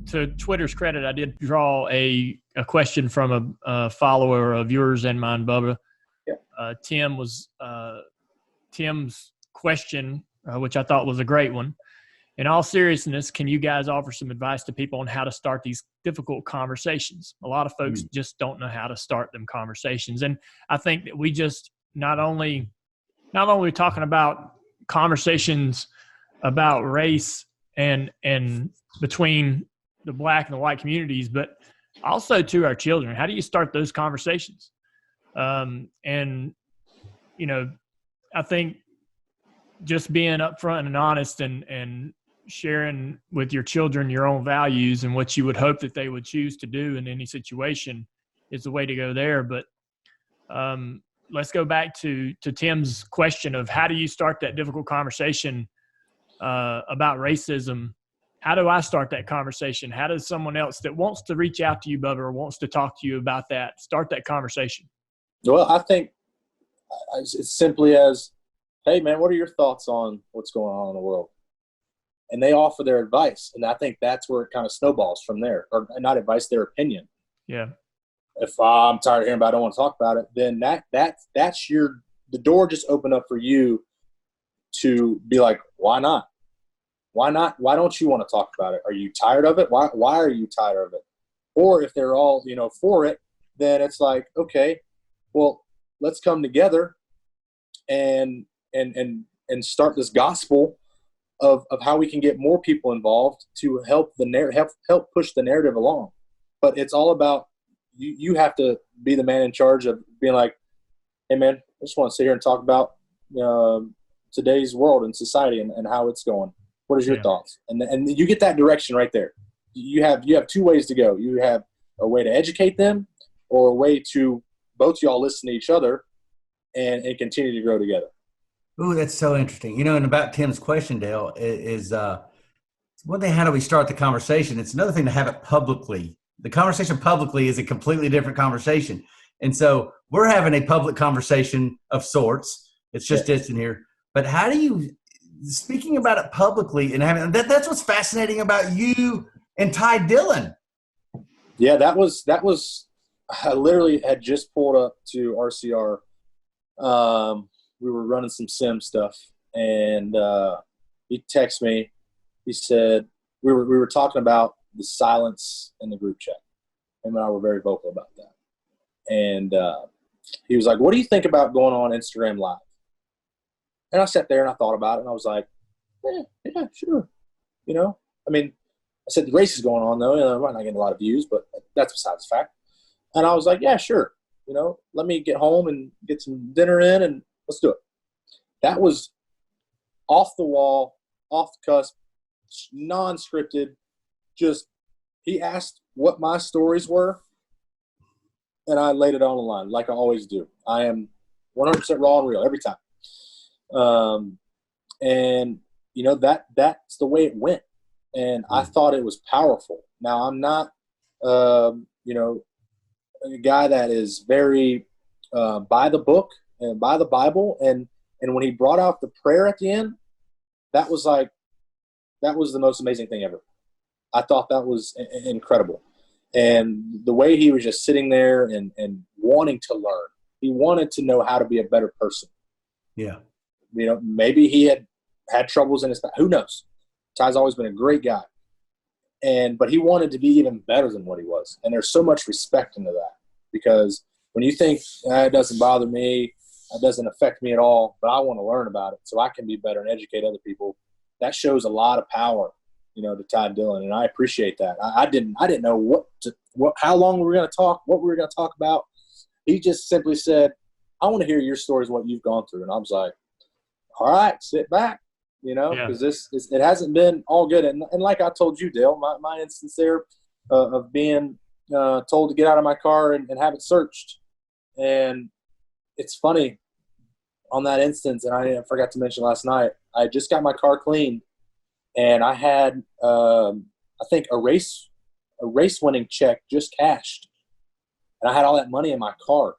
To Twitter's credit, I did draw a question from a follower of yours and mine, Bubba. Yeah. Tim's question, which I thought was a great one. In all seriousness, can you guys offer some advice to people on how to start these difficult conversations? A lot of folks just don't know how to start them conversations. And I think that we just not only talking about conversations about race and between the black and the white communities, but also to our children. How do you start those conversations? And, you know, I think just being upfront and honest and sharing with your children your own values and what you would hope that they would choose to do in any situation is the way to go there. But let's go back to Tim's question of how do you start that difficult conversation about racism? How do I start that conversation? How does someone else that wants to reach out to you, Bubba, or wants to talk to you about that, start that conversation? Well, I think it's simply as, hey, man, what are your thoughts on what's going on in the world? And they offer their advice. And I think that's where it kind of snowballs from there. Or not advice, their opinion. Yeah. If I'm tired of hearing about it, I don't want to talk about it, then that's the door just opened up for you to be like, why not? Why not? Why don't you want to talk about it? Are you tired of it? Why are you tired of it? Or if they're all, for it, then it's like, okay, well, let's come together and start this gospel of how we can get more people involved to help help push the narrative along. But it's all about you have to be the man in charge of being like, hey, man, I just want to sit here and talk about today's world and society and how it's going. What is your thoughts? And you get that direction right there. You have two ways to go. You have a way to educate them or a way to both y'all listen to each other and continue to grow together. Ooh, that's so interesting. And about Tim's question, Dale, is one thing, how do we start the conversation? It's another thing to have it publicly. The conversation publicly is a completely different conversation. And so we're having a public conversation of sorts. It's just distant here. But how do you, speaking about it publicly and having that's what's fascinating about you and Ty Dillon. Yeah, that was I literally had just pulled up to RCR. We were running some sim stuff, and he texted me. He said we were talking about the silence in the group chat. Him and I were very vocal about that. And he was like, "What do you think about going on Instagram Live?" And I sat there and I thought about it, and I was like, yeah, sure. I mean, I said the race is going on, though. I'm not getting a lot of views, but that's besides the fact. And I was like, yeah, sure. Let me get home and get some dinner in, and let's do it. That was off the wall, off the cusp, non-scripted. Just he asked what my stories were, and I laid it on the line like I always do. I am 100% raw and real every time. And that's the way it went. And I thought it was powerful. Now I'm not, a guy that is very, by the book and by the Bible. And when he brought out the prayer at the end, that was the most amazing thing ever. I thought that was incredible. And the way he was just sitting there and wanting to learn, he wanted to know how to be a better person. Yeah. Maybe he had troubles in his past. Who knows? Ty's always been a great guy. But he wanted to be even better than what he was. And there's so much respect into that, because when you think it doesn't bother me, it doesn't affect me at all, but I want to learn about it so I can be better and educate other people, that shows a lot of power, to Ty Dillon. And I appreciate that. I didn't know how long we were going to talk, what we were going to talk about. He just simply said, I want to hear your stories, what you've gone through. And I was like, all right, sit back, because it hasn't been all good. And like I told you, Dale, my instance there of being told to get out of my car and have it searched. And it's funny on that instance, and I forgot to mention last night, I just got my car cleaned, and I had, I think, a race winning check just cashed. And I had all that money in my car,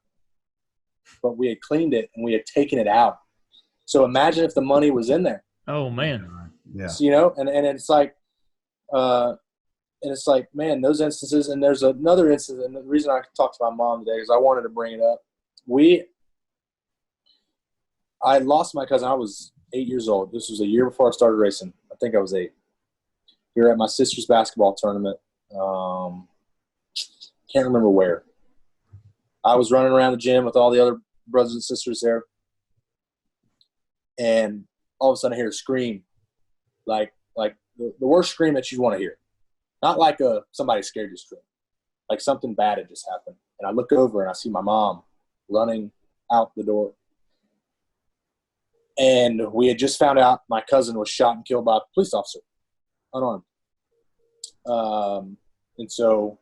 but we had cleaned it and we had taken it out. So imagine if the money was in there. Oh, man. Yeah. So, and it's like, man, those instances, and there's another instance, and the reason I talked to my mom today is I wanted to bring it up. I lost my cousin. I was 8 years old. This was a year before I started racing. I think I was 8. We were at my sister's basketball tournament. Can't remember where. I was running around the gym with all the other brothers and sisters there, and all of a sudden I hear a scream, like the worst scream that you want to hear. Not like somebody scared you scream, like something bad had just happened. And I look over and I see my mom running out the door. And we had just found out my cousin was shot and killed by a police officer, unarmed. And so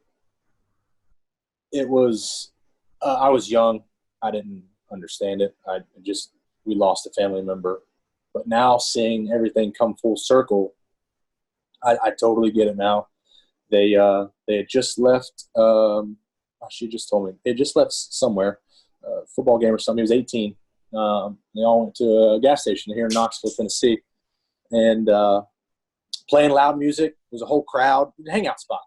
it was, I was young. I didn't understand it. We lost a family member. But now seeing everything come full circle, I totally get it now. They had just left, she just told me, they had just left somewhere, football game or something. He was 18. They all went to a gas station here in Knoxville, Tennessee, and playing loud music. There's a whole crowd, hangout spot.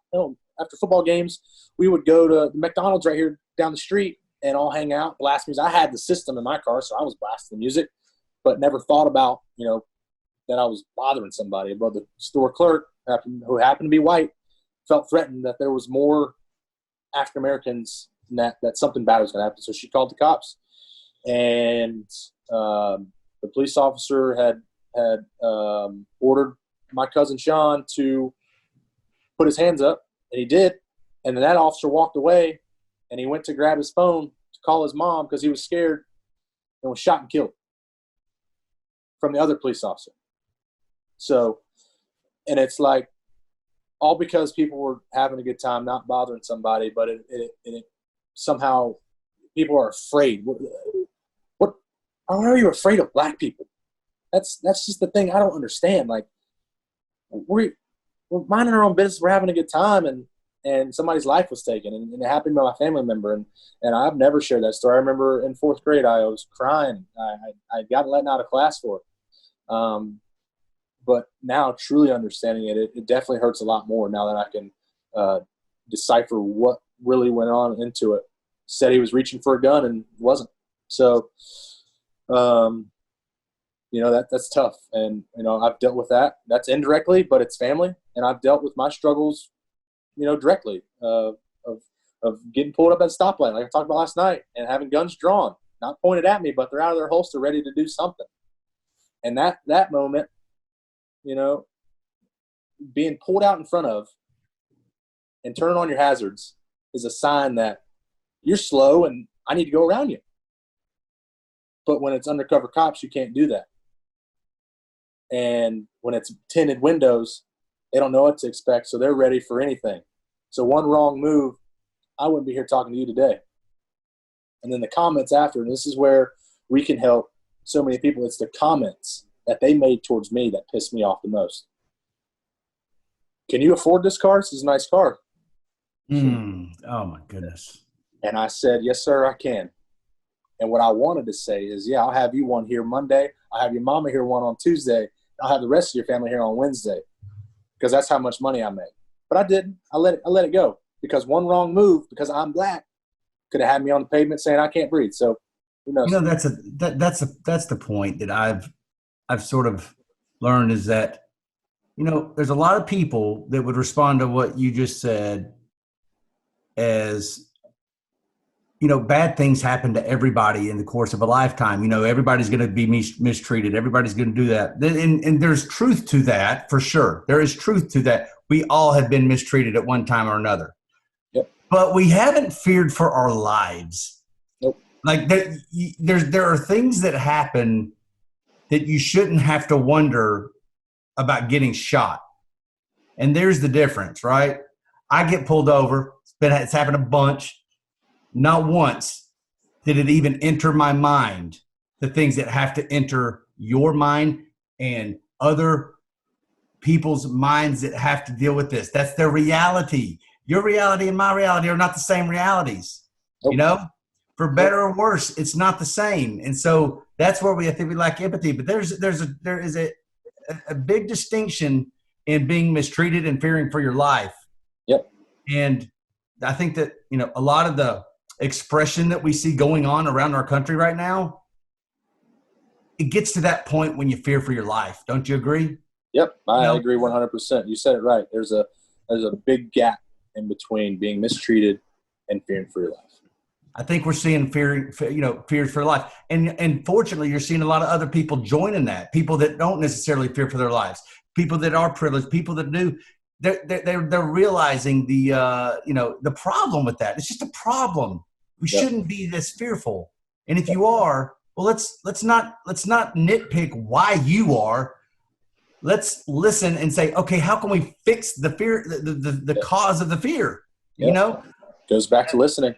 After football games, we would go to the McDonald's right here down the street and all hang out, blast music. I had the system in my car, so I was blasting the music, but never thought about, that I was bothering somebody. But the store clerk, who happened to be white, felt threatened that there was more African Americans and that something bad was going to happen. So she called the cops. And the police officer had ordered my cousin Sean to put his hands up, and he did. And then that officer walked away, and he went to grab his phone to call his mom because he was scared, and was shot and killed from the other police officer. So, and it's like, all because people were having a good time, not bothering somebody, but it somehow people are afraid. Why are you afraid of black people? That's just the thing I don't understand. Like, we're minding our own business. We're having a good time, and somebody's life was taken, and it happened to my family member. And I've never shared that story. I remember in 4th grade, I was crying. I got let out of class for it. But now, truly understanding it definitely hurts a lot more now that I can decipher what really went on into it. Said he was reaching for a gun and wasn't. So, that's tough. And, I've dealt with that. That's indirectly, but it's family. And I've dealt with my struggles, directly of getting pulled up at a stoplight, like I talked about last night, and having guns drawn, not pointed at me, but they're out of their holster ready to do something. And that moment, being pulled out in front of and turning on your hazards is a sign that you're slow and I need to go around you. But when it's undercover cops, you can't do that. And when it's tinted windows, they don't know what to expect, so they're ready for anything. So one wrong move, I wouldn't be here talking to you today. And then the comments after, and this is where we can help so many people. It's the comments that they made towards me that pissed me off the most. Can you afford this car? This is a nice car. Oh, my goodness. And I said, yes, sir, I can. And what I wanted to say is, yeah, I'll have you one here Monday. I'll have your mama here one on Tuesday. I'll have the rest of your family here on Wednesday, because that's how much money I make. But I didn't. I let it go, because one wrong move, because I'm black, could have had me on the pavement saying I can't breathe. So who knows? That's the point that I've sort of learned, is that, there's a lot of people that would respond to what you just said as, bad things happen to everybody in the course of a lifetime. Everybody's going to be mistreated. Everybody's going to do that. And there's truth to that, for sure. There is truth to that. We all have been mistreated at one time or another. Yep. But we haven't feared for our lives. Nope. Like, there are things that happen that you shouldn't have to wonder about getting shot. And there's the difference, right? I get pulled over. It's happened a bunch. Not once did it even enter my mind the things that have to enter your mind and other people's minds that have to deal with this. That's their reality. Your reality and my reality are not the same realities. Nope. For better or worse, it's not the same. And so that's where we lack empathy. But there is a a big distinction in being mistreated and fearing for your life. Yep. And I think that, a lot of the expression that we see going on around our country right now, it gets to that point when you fear for your life. Don't you agree? Yep. I agree 100%. You said it right. There's a big gap in between being mistreated and fearing for your life. I think we're seeing fears for life. And fortunately, you're seeing a lot of other people joining that, people that don't necessarily fear for their lives, people that are privileged, people that do. They're realizing the problem with that. It's just a problem. We shouldn't be this fearful. And if you are, well, let's not nitpick why you are. Let's listen and say, okay, how can we fix the fear, the cause of the fear? Goes back to listening.